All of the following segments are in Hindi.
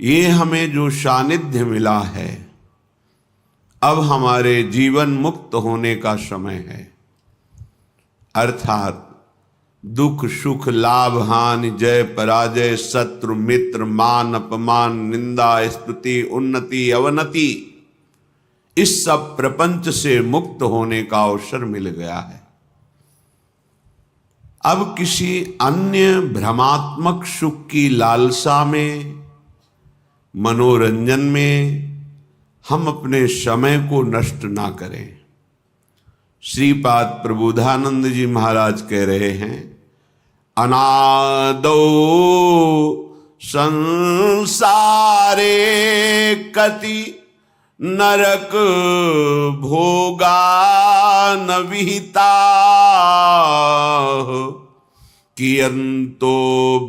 ये हमें जो सानिध्य मिला है, अब हमारे जीवन मुक्त होने का समय है। अर्थात दुख सुख लाभ हानि जय पराजय शत्रु मित्र मान अपमान निंदा स्तुति उन्नति अवनति, इस सब प्रपंच से मुक्त होने का अवसर मिल गया है। अब किसी अन्य भ्रमात्मक सुख की लालसा में, मनोरंजन में हम अपने समय को नष्ट ना करें। श्रीपाद प्रबोधानंद जी महाराज कह रहे हैं, अनादौ संसारे कति नरक भोगा न विहिता, कियंतो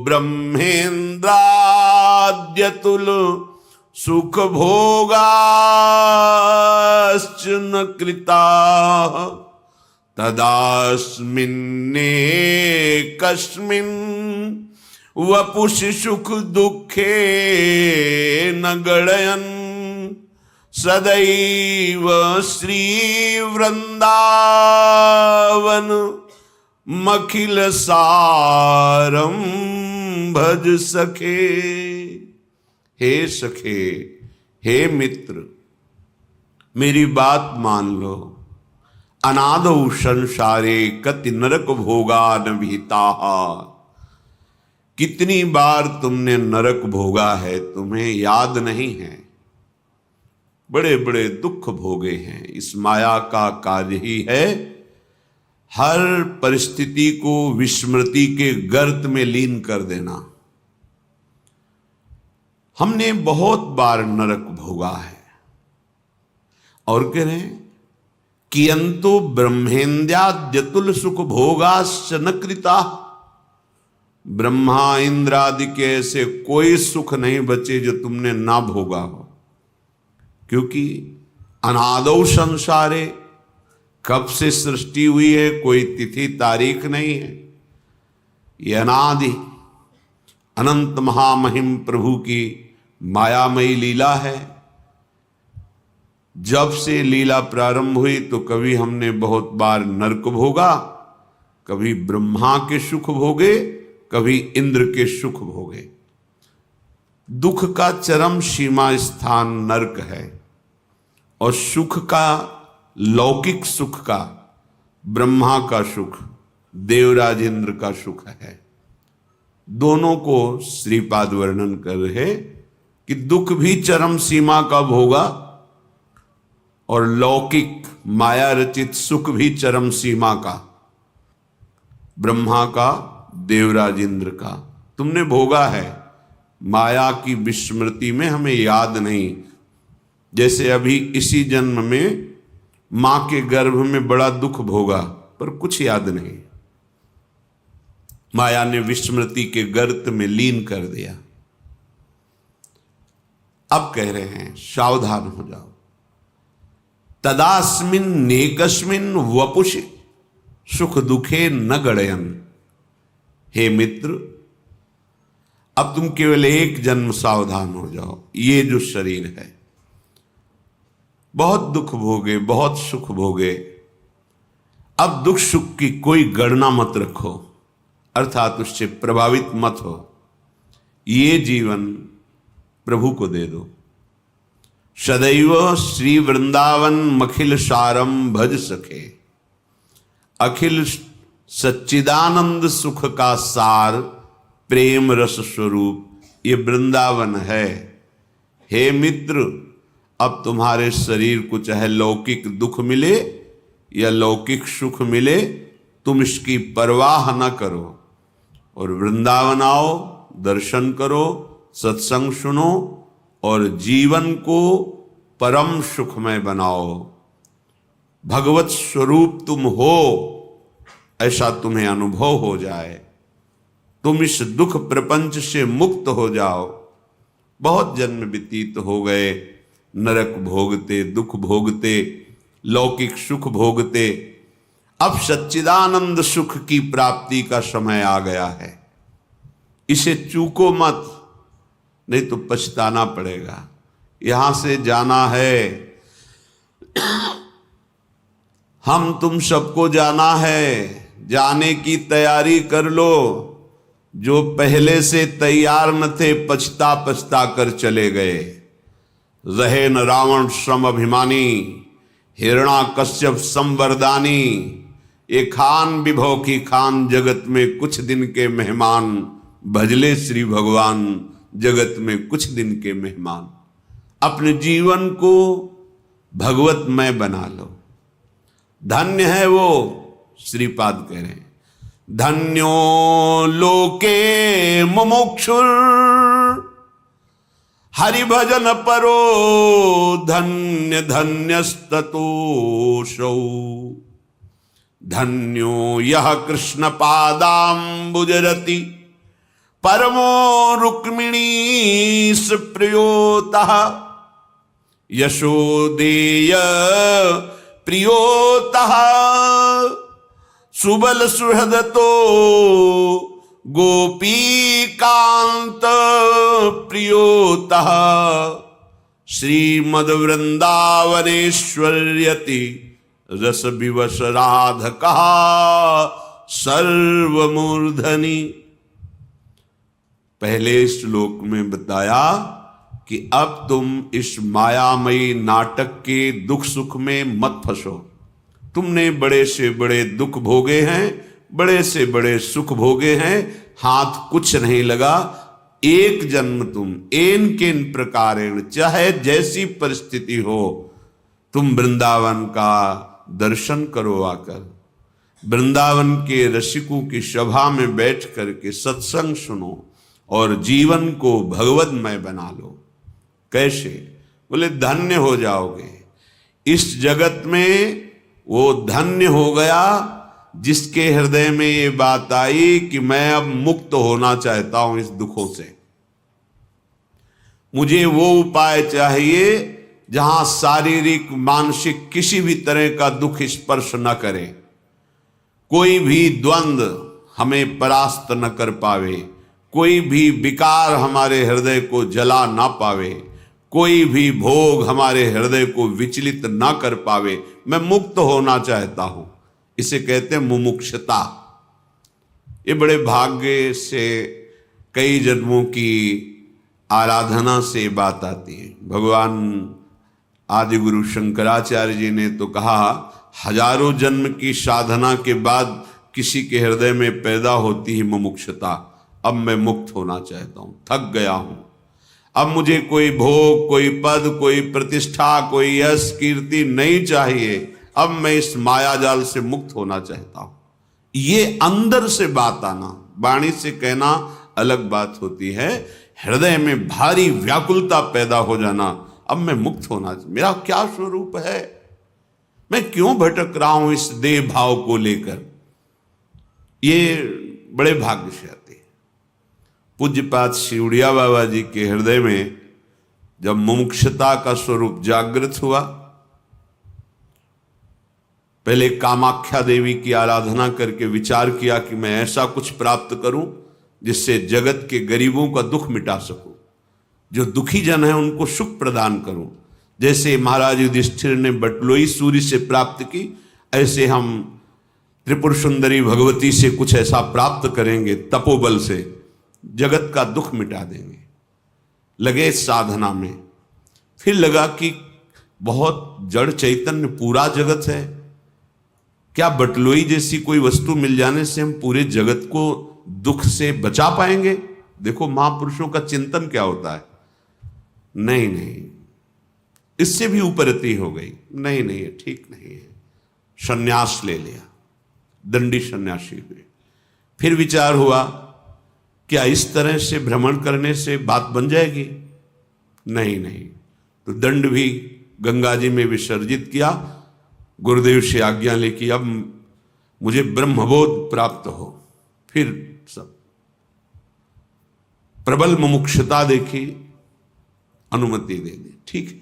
ब्रह्मेन्द्राद्यतुल सुख भोगाश्च न कृता, तदास्मिन्ने कस्मिन् वपुषि सुख दुखे न गणयन्, सदैव श्री वृंदावन मखिल सारम भज सखे। हे सखे, हे मित्र, मेरी बात मान लो। अनादौ संसारे कति नरक भोगा न विहिता, कितनी बार तुमने नरक भोगा है, तुम्हें याद नहीं है। बड़े बड़े दुख भोगे हैं। इस माया का कार्य ही है हर परिस्थिति को विस्मृति के गर्त में लीन कर देना। हमने बहुत बार नरक भोगा है। और कह रहे हैं, कियंतो ब्रह्मेन्द्राद्यतुल सुख भोगाश्च न कृता, ब्रह्मा इंद्र आदि के ऐसे कोई सुख नहीं बचे जो तुमने ना भोगा हो। क्योंकि अनादौ संसारे, कब से सृष्टि हुई है कोई तिथि तारीख नहीं है। ये अनादि अनंत महामहिम प्रभु की मायामयी लीला है। जब से लीला प्रारंभ हुई तो कभी हमने बहुत बार नरक भोगा, कभी ब्रह्मा के सुख भोगे, कभी इंद्र के सुख भोगे। दुख का चरम सीमा स्थान नरक है और सुख का, लौकिक सुख का, ब्रह्मा का सुख, देवराज इंद्र का सुख है। दोनों को श्रीपाद वर्णन कर रहे कि दुख भी चरम सीमा का भोगा और लौकिक माया रचित सुख भी चरम सीमा का, ब्रह्मा का, देवराज इंद्र का तुमने भोगा है। माया की विस्मृति में हमें याद नहीं। जैसे अभी इसी जन्म में मां के गर्भ में बड़ा दुख भोगा पर कुछ याद नहीं, माया ने विस्मृति के गर्त में लीन कर दिया। अब कह रहे हैं सावधान हो जाओ। तदास्मिन नेकस्मिन वपुषि सुख दुखे न गणयन्, हे मित्र, अब तुम केवल एक जन्म सावधान हो जाओ। ये जो शरीर है, बहुत दुख भोगे, बहुत सुख भोगे। अब दुख सुख की कोई गणना मत रखो, अर्थात उससे प्रभावित मत हो। ये जीवन प्रभु को दे दो। सदैव श्री वृंदावन मखिल सारम भज सके। अखिल सच्चिदानंद सुख का सार प्रेम रस स्वरूप ये वृंदावन है। हे मित्र, अब तुम्हारे शरीर को चाहे लौकिक दुख मिले या लौकिक सुख मिले, तुम इसकी परवाह न करो और वृंदावन आओ, दर्शन करो, सत्संग सुनो और जीवन को परम सुखमय बनाओ। भगवत स्वरूप तुम हो, ऐसा तुम्हें अनुभव हो जाए। तुम इस दुख प्रपंच से मुक्त हो जाओ। बहुत जन्म व्यतीत हो गए नरक भोगते, दुख भोगते, लौकिक सुख भोगते। अब सच्चिदानंद सुख की प्राप्ति का समय आ गया है। इसे चूको मत। नहीं तो पछताना पड़ेगा। यहां से जाना है, हम तुम सबको जाना है, जाने की तैयारी कर लो। जो पहले से तैयार न थे पछता पछता कर चले गए। रहे न रावण श्रम अभिमानी, हिरणा कश्यप संवरदानी। ये खान विभव की खान, जगत में कुछ दिन के मेहमान। भजले श्री भगवान, जगत में कुछ दिन के मेहमान। अपने जीवन को भगवतमय बना लो। धन्य है वो, श्रीपाद कह रहे हैं, धन्यो लोके मुमुक्षुर हरि भजन परो, धन्य धन्यस्ततोषौ। धन्यो यह कृष्ण पादाम्बुजरति, परमो रुक्मिणीश प्रियोतः। यशोदेय प्रियोतः, सुबल सुहृदतो गोपीकांत प्रियोतः। श्रीमद वृंदावनेश्वर्यति रस विवश राधकः सर्वमूर्धनि। पहले श्लोक में बताया कि अब तुम इस मायामयी नाटक के दुख सुख में मत फंसो। तुमने बड़े से बड़े दुख भोगे हैं, बड़े से बड़े सुख भोगे हैं, हाथ कुछ नहीं लगा। एक जन्म तुम एन केन प्रकारेण, चाहे जैसी परिस्थिति हो, तुम वृंदावन का दर्शन करो। आकर वृंदावन के रसिकों की सभा में बैठ करके सत्संग सुनो और जीवन को भगवतमय बना लो। कैसे? बोले धन्य हो जाओगे। इस जगत में वो धन्य हो गया जिसके हृदय में ये बात आई कि मैं अब मुक्त होना चाहता हूं इस दुखों से। मुझे वो उपाय चाहिए जहां शारीरिक मानसिक किसी भी तरह का दुख स्पर्श न करे, कोई भी द्वंद्व हमें परास्त न कर पावे, कोई भी विकार हमारे हृदय को जला ना पावे, कोई भी भोग हमारे हृदय को विचलित ना कर पावे। मैं मुक्त होना चाहता हूं। इसे कहते हैं मुमुक्षता। ये बड़े भाग्य से कई जन्मों की आराधना से बात आती है। भगवान आदि गुरु शंकराचार्य जी ने तो कहा, हजारों जन्म की साधना के बाद किसी के हृदय में पैदा होती है मुमुक्षता। अब मैं मुक्त होना चाहता हूं, थक गया हूं। अब मुझे कोई भोग, कोई पद, कोई प्रतिष्ठा, कोई यश कीर्ति नहीं चाहिए। अब मैं इस मायाजाल से मुक्त होना चाहता हूं। ये अंदर से बात आना, वाणी से कहना अलग बात होती है। हृदय में भारी व्याकुलता पैदा हो जाना, अब मैं मुक्त होना, मेरा क्या स्वरूप है, मैं क्यों भटक रहा हूं इस देह भाव को लेकर। ये बड़े भाग्य से आते हैं। पूज्यपाद शिवड़िया बाबा जी के हृदय में जब मुमुक्षता का स्वरूप जागृत हुआ, पहले कामाख्या देवी की आराधना करके विचार किया कि मैं ऐसा कुछ प्राप्त करूं जिससे जगत के गरीबों का दुख मिटा सकूं, जो दुखी जन है उनको सुख प्रदान करूं। जैसे महाराज युधिष्ठिर ने बटलोई सूर्य से प्राप्त की, ऐसे हम त्रिपुर सुंदरी भगवती से कुछ ऐसा प्राप्त करेंगे, तपोबल से जगत का दुख मिटा देंगे। लगे साधना में। फिर लगा कि बहुत जड़ चैतन्य पूरा जगत है, क्या बटलोई जैसी कोई वस्तु मिल जाने से हम पूरे जगत को दुख से बचा पाएंगे? देखो महापुरुषों का चिंतन क्या होता है। नहीं नहीं, इससे भी ऊपरती हो गई। नहीं नहीं, ये ठीक नहीं है। संन्यास ले लिया, दंडी सन्यासी हुए। फिर विचार हुआ, क्या इस तरह से भ्रमण करने से बात बन जाएगी? नहीं नहीं, तो दंड भी गंगा जी में विसर्जित किया, गुरुदेव से आज्ञा लेकी अब मुझे ब्रह्मबोध प्राप्त हो। फिर सब प्रबल मुमुक्षता देखी, अनुमति दे दी। ठीक है,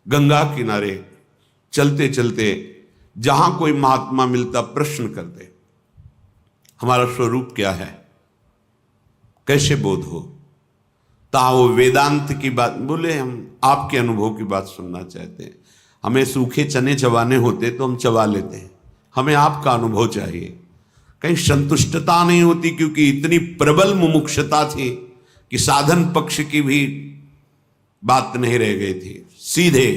गंगा किनारे चलते चलते जहां कोई महात्मा मिलता प्रश्न कर दे, हमारा स्वरूप क्या है, कैसे बोध हो। ताओ वेदांत की बात बोले, हम आपके अनुभव की बात सुनना चाहते हैं। हमें सूखे चने चबाने होते तो हम चबा लेते हैं, हमें आपका अनुभव चाहिए। कहीं संतुष्टता नहीं होती, क्योंकि इतनी प्रबल मुमुक्षता थी कि साधन पक्ष की भी बात नहीं रह गई थी। सीधे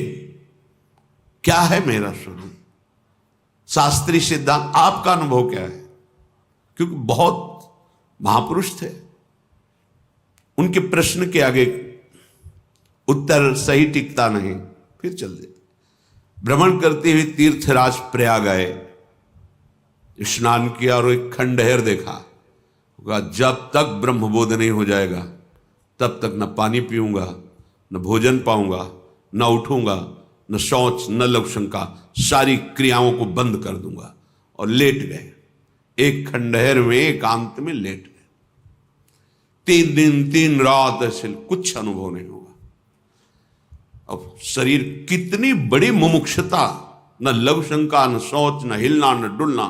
क्या है मेरा स्वरूप, शास्त्रीय सिद्धांत, आपका अनुभव क्या है? क्योंकि बहुत महापुरुष थे, उनके प्रश्न के आगे उत्तर सही टिकता नहीं, फिर चल देते। भ्रमण करते हुए तीर्थराज प्रयाग आए, स्नान किया और एक खंडहर देखा। जब तक ब्रह्मबोध नहीं हो जाएगा तब तक न पानी पीऊंगा, न भोजन पाऊंगा, न उठूंगा, न शौच, न लवशंका, सारी क्रियाओं को बंद कर दूंगा। और लेट गए, एक खंडहर में एकांत में लेट गए। 3 दिन 3 रात ऐसे कुछ अनुभव नहीं हुआ। अब शरीर कितनी बड़ी मुमुक्षता, न लवशंका, न शौच, न हिलना, न डुलना।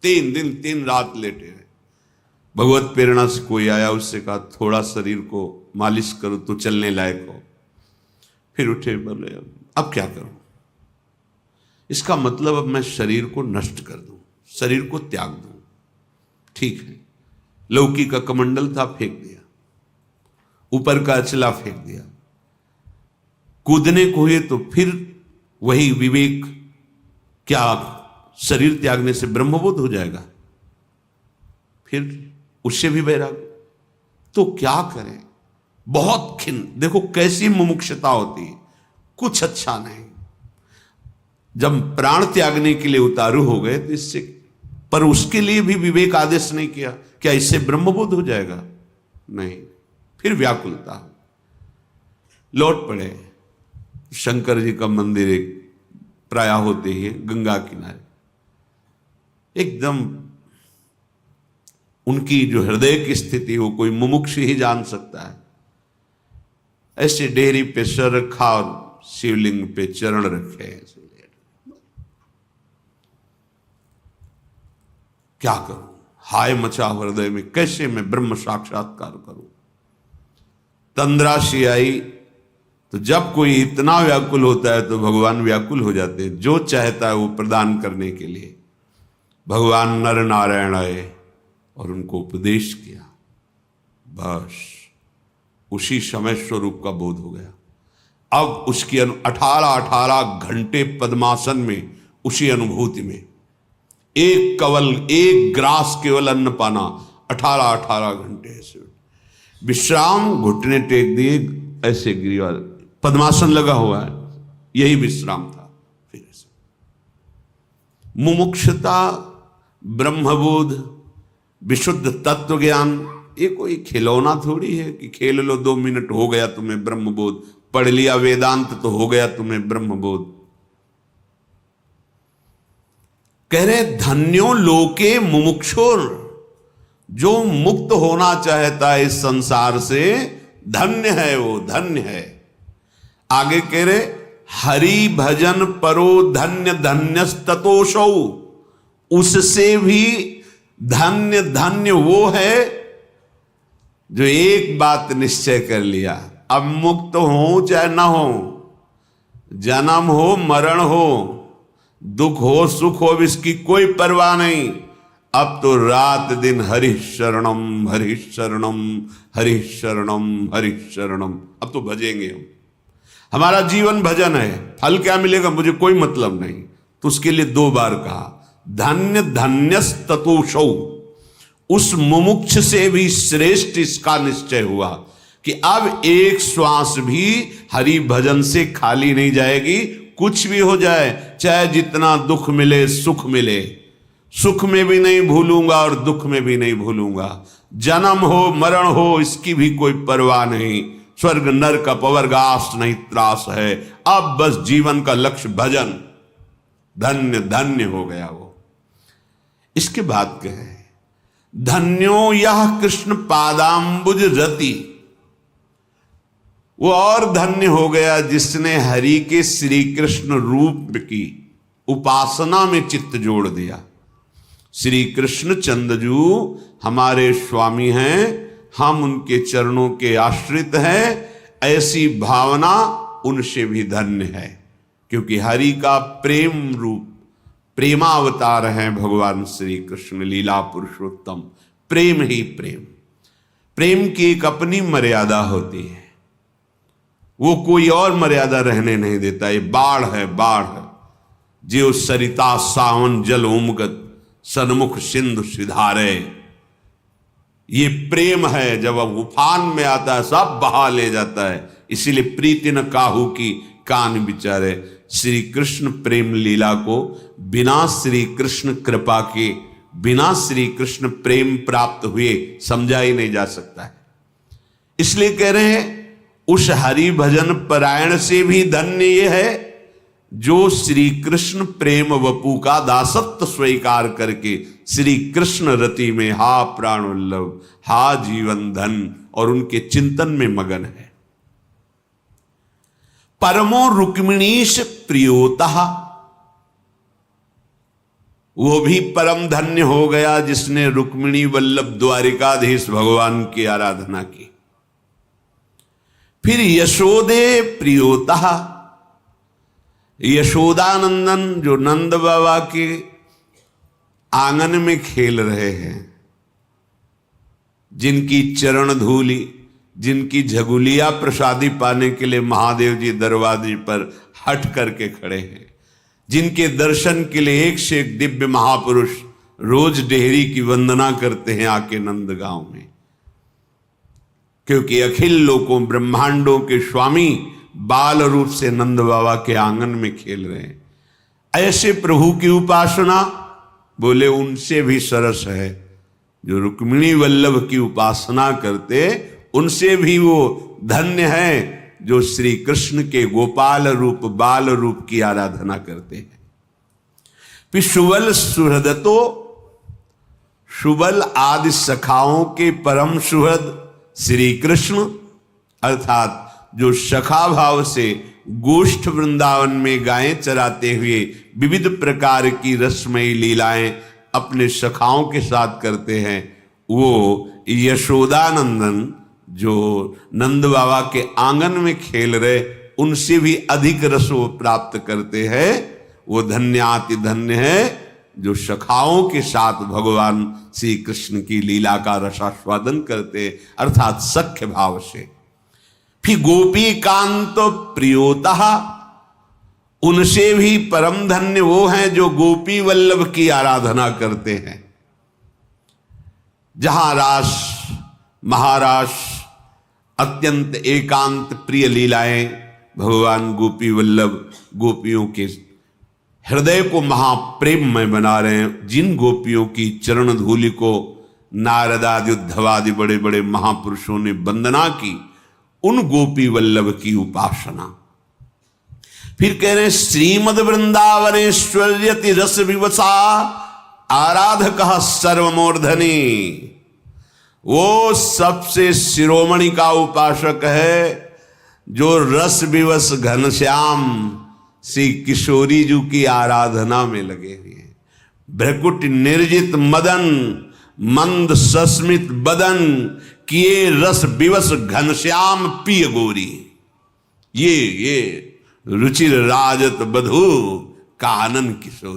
3 दिन 3 रात लेटे रहे। भगवत प्रेरणा से कोई आया, उससे कहा थोड़ा शरीर को मालिश करो तो चलने लायक हो। फिर उठे, बोले अब क्या करूं? इसका मतलब अब मैं शरीर को नष्ट कर दूं, शरीर को त्याग दूं। ठीक है, लौकी का कमंडल था, फेंक दिया, ऊपर का अचला फेंक दिया। कूदने को हुए तो फिर वही विवेक, क्या शरीर त्यागने से ब्रह्मबोध हो जाएगा? फिर उससे भी वैराग्य। तो क्या करें? बहुत खिन्न, देखो कैसी मुमुक्षता होती है, कुछ अच्छा नहीं। जब प्राण त्यागने के लिए उतारू हो गए तो इससे, पर उसके लिए भी विवेक आदेश नहीं किया, क्या इससे ब्रह्मबोध हो जाएगा? नहीं। फिर व्याकुलता, लौट पड़े। शंकर जी का मंदिर एक प्राय होते ही गंगा किनारे, एकदम उनकी जो हृदय की स्थिति हो कोई मुमुक्ष ही जान सकता है। ऐसे डेहरी पे सर रखा और शिवलिंग पे चरण रखे। क्या करूं? हाय मचा हृदय में, कैसे मैं ब्रह्म साक्षात्कार करूं? तंद्राशी आई। तो जब कोई इतना व्याकुल होता है तो भगवान व्याकुल हो जाते हैं, जो चाहता है वो प्रदान करने के लिए। भगवान नर नारायण आए और उनको उपदेश किया। बस उसी समय स्वरूप का बोध हो गया। अब उसकी 18 घंटे पद्मासन में, उसी अनुभूति में, एक कवल, एक ग्रास केवल अन्न पाना, 18 घंटे ऐसे विश्राम, घुटने टेक दिए, ऐसे गिरिवाल पद्मासन लगा हुआ है, यही विश्राम था। फिर ऐसे मुमुक्षता, ब्रह्मबोध, विशुद्ध तत्व ज्ञान, ये कोई खिलौना थोड़ी है कि खेल लो 2 मिनट हो गया तुम्हें ब्रह्मबोध, पढ़ लिया वेदांत तो हो गया तुम्हें ब्रह्मबोध। कह रहे धन्यो लोके मुमुक्षुर, जो मुक्त होना चाहता है इस संसार से, धन्य है वो, धन्य है। आगे कह रहे हरि भजन परो धन्य धन्यस्ततोषौ, उससे भी धन्य धन्य वो है जो एक बात निश्चय कर लिया, अब मुक्त हो चाहे ना हो, जन्म हो मरण हो, दुख हो सुख हो, इसकी कोई परवाह नहीं। अब तो रात दिन हरि शरणम हरि शरणम हरि शरणम हरि शरणम, अब तो भजेंगे हम। हमारा जीवन भजन है, फल क्या मिलेगा मुझे कोई मतलब नहीं। तो उसके लिए 2 बार कहा धन्य धन्यस्ततोषौ, उस मुमुक्ष से भी श्रेष्ठ इसका निश्चय हुआ कि अब एक श्वास भी हरि भजन से खाली नहीं जाएगी। कुछ भी हो जाए, चाहे जितना दुख मिले सुख मिले, सुख में भी नहीं भूलूंगा और दुख में भी नहीं भूलूंगा। जन्म हो मरण हो, इसकी भी कोई परवाह नहीं। स्वर्ग नरक अपवर्गास नहीं त्रास है। अब बस जीवन का लक्ष्य भजन, धन्य धन्य हो गया वो। इसके बाद कहे धन्यो यह कृष्ण पादाम्बुज रति, वो और धन्य हो गया जिसने हरि के श्री कृष्ण रूप की उपासना में चित्त जोड़ दिया। श्री कृष्ण चंद्रजू हमारे स्वामी हैं, हम उनके चरणों के आश्रित हैं, ऐसी भावना उनसे भी धन्य है। क्योंकि हरि का प्रेम रूप प्रेमावतार हैं भगवान श्री कृष्ण, लीला पुरुषोत्तम। प्रेम ही प्रेम, प्रेम की एक अपनी मर्यादा होती है, वो कोई और मर्यादा रहने नहीं देता। ये बाढ़ है, बाढ़ जो सरिता सावन जल ओमगत सन्मुख सिंधु सिधारे। ये प्रेम है, जब अब उफान में आता है सब बहा ले जाता है। इसीलिए प्रीति न काहू की कान बिचारे। श्री कृष्ण प्रेम लीला को बिना श्री कृष्ण कृपा के, बिना श्री कृष्ण प्रेम प्राप्त हुए समझा ही नहीं जा सकता है। इसलिए कह रहे हैं उस हरि भजन परायण से भी धन्य ये है जो श्री कृष्ण प्रेम वपु का दासत्व स्वीकार करके श्री कृष्ण रति में हा प्राण वल्लभ, हा जीवन धन और उनके चिंतन में मगन है। परमो रुक्मिणीश प्रियोतः, वो भी परम धन्य हो गया जिसने रुक्मिणी वल्लभ द्वारिकाधीश भगवान की आराधना की। फिर यशोदे प्रियोतः, यशोदानंदन जो नंद बाबा के आंगन में खेल रहे हैं, जिनकी चरण धूली, जिनकी झगुलिया प्रसादी पाने के लिए महादेव जी दरवाजे पर हट करके खड़े हैं, जिनके दर्शन के लिए एक से एक दिव्य महापुरुष रोज डेहरी की वंदना करते हैं आके नंदगांव में। क्योंकि अखिल लोकों ब्रह्मांडों के स्वामी बाल रूप से नंद बाबा के आंगन में खेल रहे हैं। ऐसे प्रभु की उपासना बोले उनसे भी सरस है। जो रुक्मिणी वल्लभ की उपासना करते उनसे भी वो धन्य है जो श्री कृष्ण के गोपाल रूप बाल रूप की आराधना करते हैं। फिर सुबल सुहृदतो, सुबल आदि सखाओं के परम सुहृद श्री कृष्ण, अर्थात जो सखा भाव से गोष्ठ वृंदावन में गायें चराते हुए विविध प्रकार की रसमयी लीलाएं अपने सखाओं के साथ करते हैं, वो यशोदानंदन जो नंद बाबा के आंगन में खेल रहे उनसे भी अधिक रस वो प्राप्त करते हैं। वो धन्याति धन्य है जो सखाओं के साथ भगवान श्री कृष्ण की लीला का रसास्वादन करते, अर्थात सख्य भाव से। फिर गोपी कांत प्रियोतः, उनसे भी परम धन्य वो हैं जो गोपी वल्लभ की आराधना करते हैं। जहां रास महारास अत्यंत एकांत प्रिय लीलाएं भगवान गोपी वल्लभ गोपियों के हृदय को महाप्रेम में बना रहे हैं। जिन गोपियों की चरण धूलि को नारद आदि उद्धव आदि बड़े बड़े महापुरुषों ने वंदना की, उन गोपी वल्लभ की उपासना। फिर कह रहे हैं श्रीमद वृंदावनेश्वर्यति रस विवसा आराधक सर्वमूर्धनि, वो सबसे शिरोमणि का उपासक है जो रस विवश घनश्याम श्री किशोरी जी की आराधना में लगे हुए हैं। भ्रकुट निर्जित मदन मंद सस्मित बदन किए रस विवश घनश्याम पिय गोरी, ये रुचिर राजत बधू कानन किशोर।